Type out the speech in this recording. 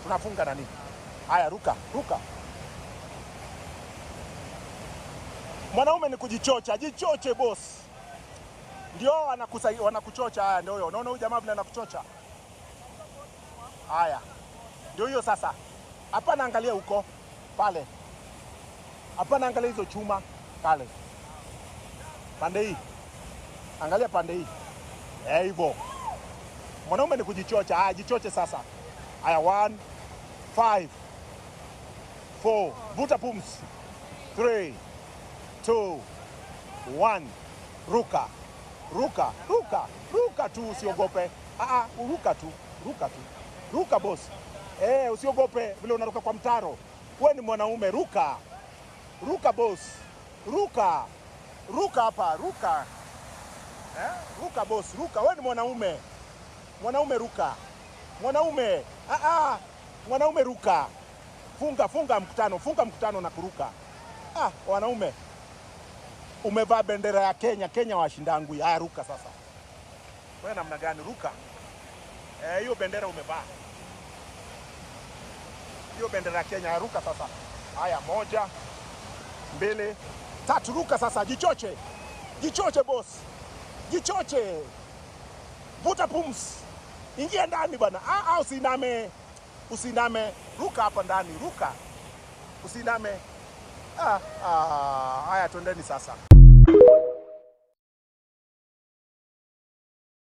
Tunafunga nani? Haya, ruka, ruka. Mwanaume ni kujichocha, jichoche boss. Ndio wanakuchocha. Haya ndio hiyo. Unaona huyu jamaa vile anakuchocha. Haya. Ndio hiyo sasa. Hapana, angalia huko pale. Hapana, angalia hizo chuma pale. Pande hii. Angalia pande hii. Hivyo. Mwanaume ni kujichocha. Haya, jichoche sasa. Haya, 1 5 4, vuta pumzi. 3 2 1, ruka. Ruka, ruka, ruka tu, usiogope. Ruka tu, ruka tu. Ruka boss. Usiogope vile unaruka kwa mtaro. Wewe ni mwanaume, ruka. Ruka boss. Ruka. Ruka hapa, ruka. Ruka boss, ruka. Wewe ni mwanaume. Mwanaume ruka. Mwanaume. Mwanaume ruka. Funga mkutano na kuruka. Wanaume. Umevaa bendera ya Kenya, Kenya washindangui. Haya, ruka sasa. Wewe namna gani ruka? Hiyo bendera umevaa. Hiyo bendera ya Kenya, ruka sasa. Haya, 1 2 3, ruka sasa, jichoche. Jichoche boss. Jichoche. Vuta pumzi. Ingia ndani bana. Usiname. Usiname. Ruka hapa ndani, ruka. Usiname. Haya, twendeni sasa.